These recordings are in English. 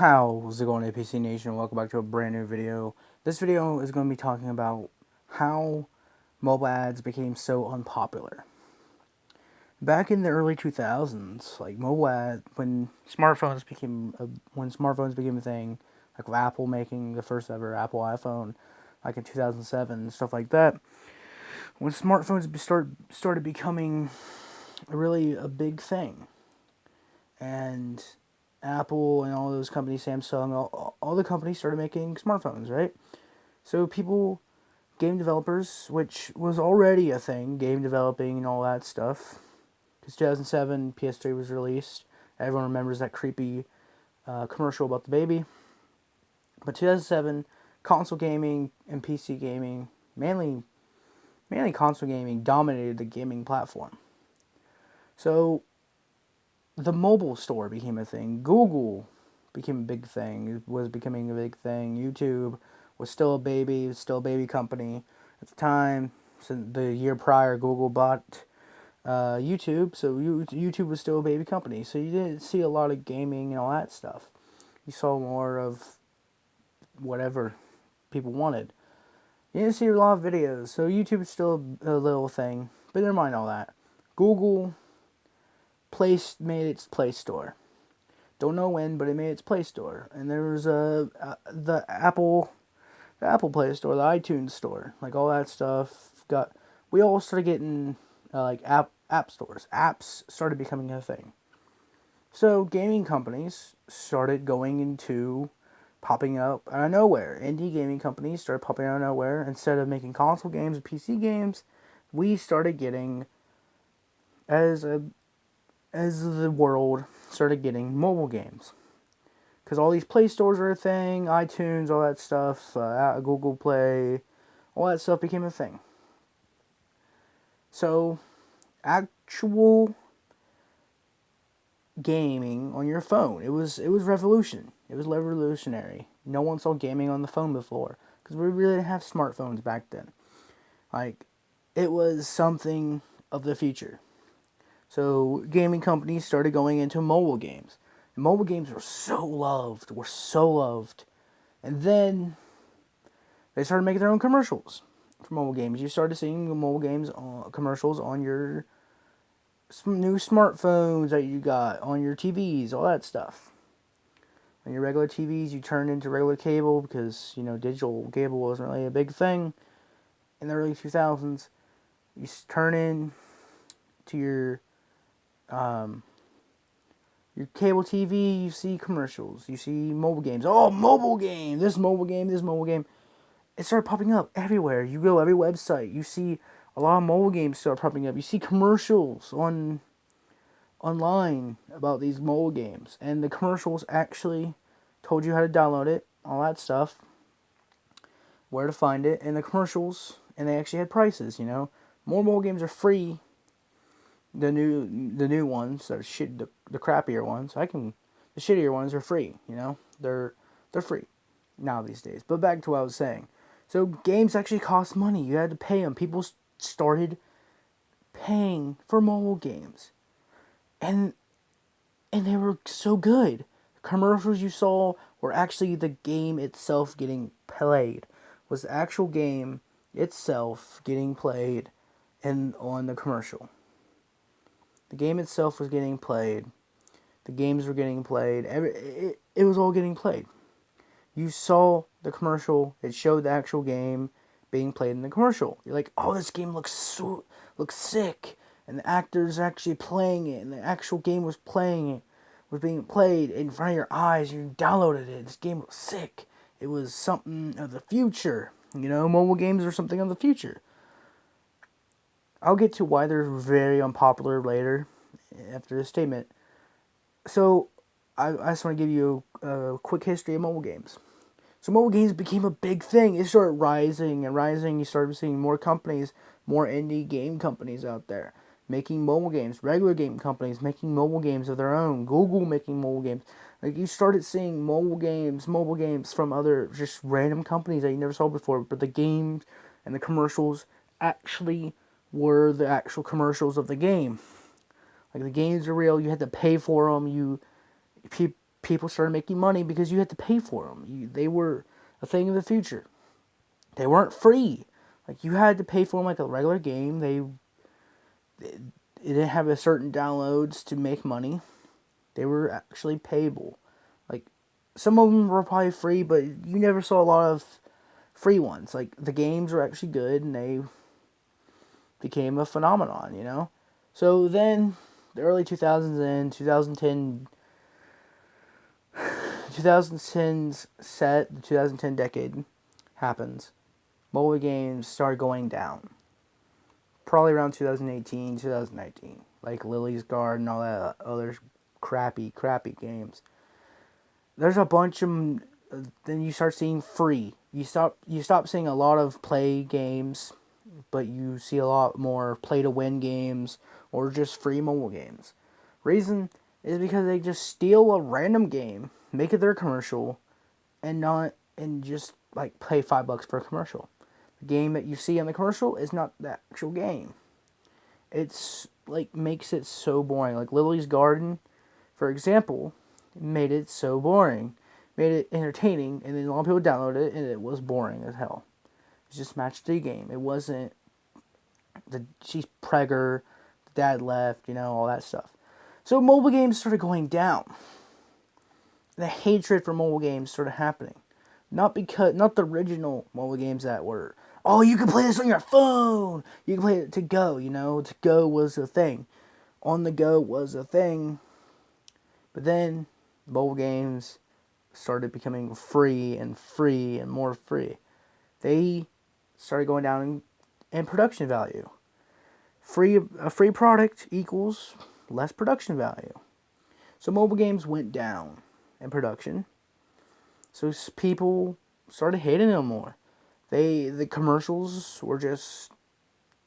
How's it going, APC Nation? Welcome back to a brand new video. This video is going to be talking about how mobile ads became so unpopular. Back in the early 2000s, like mobile ad, when smartphones became a thing, like with Apple making the first ever Apple iPhone, like in 2007, stuff like that. When smartphones started becoming really a big thing, and Apple and all those companies, Samsung, all the companies started making smartphones, right? So game developers, which was already a thing, game developing and all that stuff, because 2007 PS3 was released. Everyone remembers that creepy commercial about the baby. But 2007, console gaming and PC gaming, mainly console gaming, dominated the gaming platform. So the mobile store became a thing. Google became a big thing. It was becoming a big thing. YouTube was still a baby. It was still a baby company at the time. So the year prior, Google bought YouTube, so YouTube was still a baby company. So you didn't see a lot of gaming and all that stuff. You saw more of whatever people wanted. You didn't see a lot of videos. So YouTube is still a little thing. But never mind all that. Google made its Play Store. Don't know when, but it made its Play Store, and there was the Apple Play Store, the iTunes Store, like all that stuff. We all started getting like app stores. Apps started becoming a thing. So gaming companies started going into popping up out of nowhere. Indie gaming companies started popping out of nowhere. Instead of making console games or PC games, we started getting as the world started getting mobile games. Because all these Play Stores are a thing, iTunes, all that stuff, Google Play, all that stuff became a thing. So, actual gaming on your phone, it was revolution. It was revolutionary. No one saw gaming on the phone before, because we really didn't have smartphones back then. Like, it was something of the future. So gaming companies started going into mobile games. And mobile games were so loved. And then they started making their own commercials for mobile games. You started seeing the mobile games commercials on your new smartphones that you got, on your TVs, all that stuff. On your regular TVs, you turned into regular cable because, digital cable wasn't really a big thing in the early 2000s. You turn in to your cable TV, you see commercials, you see mobile games. Oh, mobile game! This mobile game, this mobile game. It started popping up everywhere. You go every website, you see a lot of mobile games start popping up. You see commercials online about these mobile games, and the commercials actually told you how to download it, all that stuff, where to find it, and the commercials, and they actually had prices. More mobile games are free. The new ones, the crappier ones. The shittier ones are free. They're free now these days. But back to what I was saying. So games actually cost money. You had to pay them. People started paying for mobile games, and they were so good. The commercials you saw were actually the game itself getting played. Was the actual game itself getting played, and on the commercial. The game itself was getting played. The games were getting played. It was all getting played. You saw the commercial. It showed the actual game being played in the commercial. You're like, oh, this game looks sick. And the actors are actually playing it. And the actual game was being played in front of your eyes. You downloaded it. This game was sick. It was something of the future. Mobile games are something of the future. I'll get to why they're very unpopular later, after this statement. So, I just want to give you a quick history of mobile games. So mobile games became a big thing. It started rising and rising. You started seeing more companies, more indie game companies out there making mobile games. Regular game companies making mobile games of their own. Google making mobile games. Like, you started seeing mobile games from other just random companies that you never saw before. But the games and the commercials actually were the actual commercials of the game. Like, the games are real. You had to pay for them. People people started making money because you had to pay for them. They were a thing of the future. They weren't free. Like, you had to pay for them like a regular game. It didn't have a certain downloads to make money. They were actually payable. Like, some of them were probably free, but you never saw a lot of free ones. Like, the games were actually good, and they became a phenomenon, you know? So then, the early 2000s and 2010s set, the 2010 decade happens. Mobile games started going down. Probably around 2018, 2019. Like Lily's Garden, all that other crappy games. There's a bunch of then you start seeing free. You stop seeing a lot of play games, but you see a lot more play to win games or just free mobile games. Reason is because they just steal a random game, make it their commercial, and just like pay $5 for a commercial. The game that you see on the commercial is not the actual game. It's like makes it so boring. Like Lily's Garden, for example, made it so boring, made it entertaining, and then a lot of people downloaded it, and it was boring as hell. It's just match 3 game. It wasn't she's pregger, the dad left, all that stuff. So mobile games started going down. The hatred for mobile games started happening. Not the original mobile games that were, oh, you can play this on your phone. You can play it to go, To go was a thing. On the go was a thing. But then mobile games started becoming free and more free. They started going down in production value. A free product equals less production value. So mobile games went down in production. So people started hating them more. The commercials were just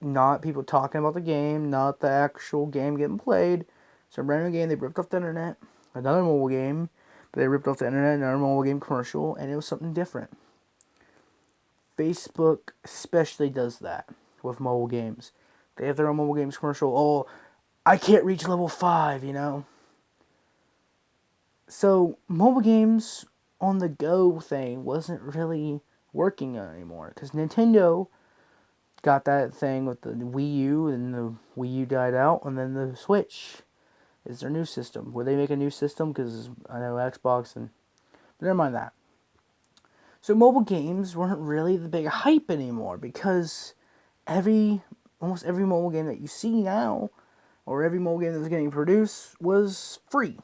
not people talking about the game, not the actual game getting played. Some random game, they ripped off the internet, another mobile game, but they ripped off the internet, another mobile game commercial, and it was something different. Facebook especially does that with mobile games. They have their own mobile games commercial. Oh, I can't reach level 5, So mobile games on the go thing wasn't really working anymore because Nintendo got that thing with the Wii U, and the Wii U died out, and then the Switch is their new system. Would they make a new system? Because I know Xbox but never mind that. So mobile games weren't really the big hype anymore because almost every mobile game that you see now, or every mobile game that was getting produced, was free.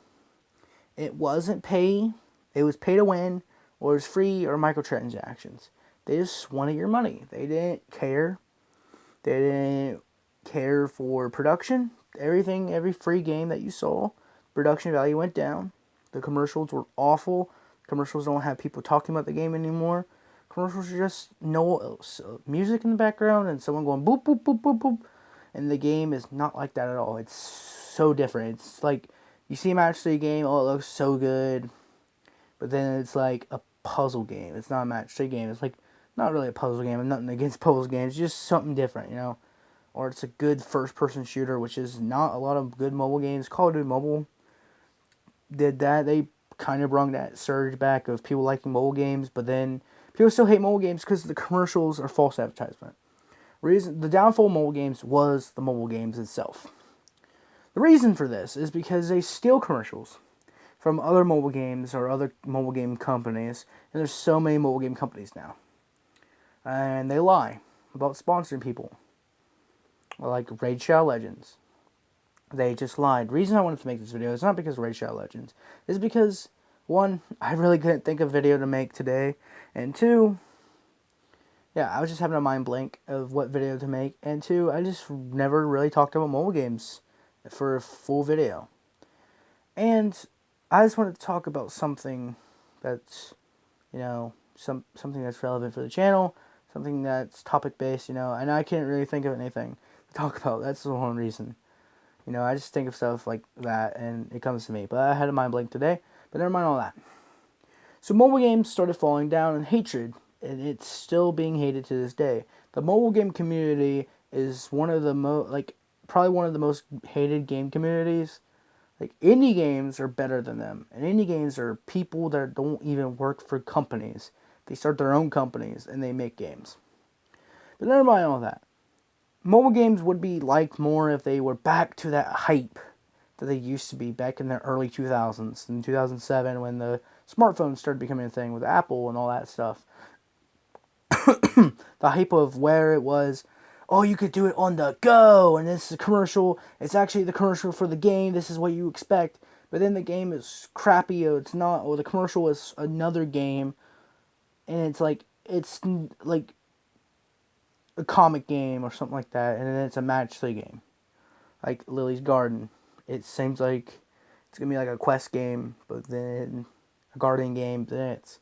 It wasn't pay. It was pay to win, or it was free, or microtransactions. They just wanted your money. They didn't care. They didn't care for production. Every free game that you saw, production value went down. The commercials were awful. Commercials don't have people talking about the game anymore. Commercials are just music in the background and someone going boop, boop, boop, boop, boop. And the game is not like that at all. It's so different. It's like, you see a match 3 game, oh, it looks so good. But then it's like a puzzle game. It's not a match 3 game. It's like, not really a puzzle game. I'm nothing against puzzle games. It's just something different, Or it's a good first-person shooter, which is not a lot of good mobile games. Call of Duty Mobile did that. They kind of brought that surge back of people liking mobile games, but then people still hate mobile games because the commercials are false advertisement. The downfall of mobile games was the mobile games itself. The reason for this is because they steal commercials from other mobile games or other mobile game companies, and there's so many mobile game companies now. And they lie about sponsoring people. Like Raid Shadow Legends. They just lied. The reason I wanted to make this video is not because of Raid Shadow Legends. It's because, 1, I really couldn't think of a video to make today. And 2, I was just having a mind blank of what video to make. And 2, I just never really talked about mobile games for a full video. And I just wanted to talk about something that's, something that's relevant for the channel, something that's topic-based, and I can't really think of anything to talk about. That's the one reason. I just think of stuff like that, and it comes to me. But I had a mind blank today, but never mind all that. So mobile games started falling down in hatred, and it's still being hated to this day. The mobile game community is one of the probably one of the most hated game communities Like, indie games are better than them. And indie games are people that don't even work for companies. They start their own companies and they make games. But never mind all that. Mobile games would be liked more if they were back to that hype that they used to be back in the early 2000s. In 2007, when the smartphones started becoming a thing with Apple and all that stuff. The hype of where it was, oh, you could do it on the go, and this is a commercial. It's actually the commercial for the game. This is what you expect. But then the game is crappy, or it's not, or the commercial is another game, and it's like a comic game or something like that, and then it's a match 3 game, like Lily's Garden. It seems like it's gonna be like a quest game, but then a garden game, then it's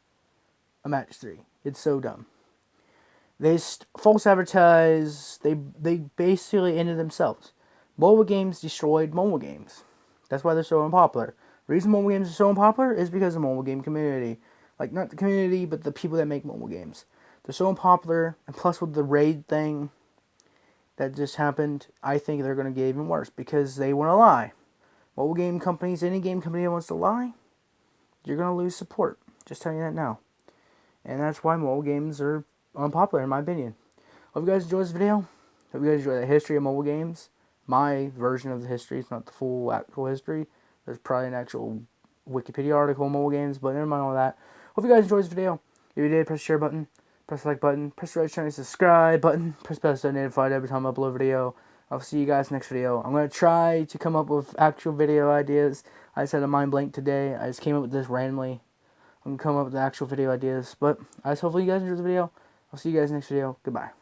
a match 3. It's so dumb. They false advertise. They basically ended themselves. Mobile games destroyed mobile games. That's why they're so unpopular. The reason mobile games are so unpopular is because of the mobile game community. Like, not the community, but the people that make mobile games. They're so unpopular, and plus with the raid thing that just happened, I think they're going to get even worse because they want to lie. Mobile game companies, any game company that wants to lie, you're going to lose support. Just telling you that now. And that's why mobile games are unpopular, in my opinion. Hope you guys enjoyed this video. Hope you guys enjoy the history of mobile games. My version of the history. It's not the full actual history. There's probably an actual Wikipedia article on mobile games, but never mind all that. Hope you guys enjoyed this video. If you did, press the share button, press the like button, press the right channel subscribe button, press bell so notified every time I upload a video. I'll see you guys next video. I'm going to try to come up with actual video ideas. I just had a mind blank today. I just came up with this randomly. I'm going to come up with the actual video ideas. But hopefully you guys enjoyed the video. I'll see you guys next video. Goodbye.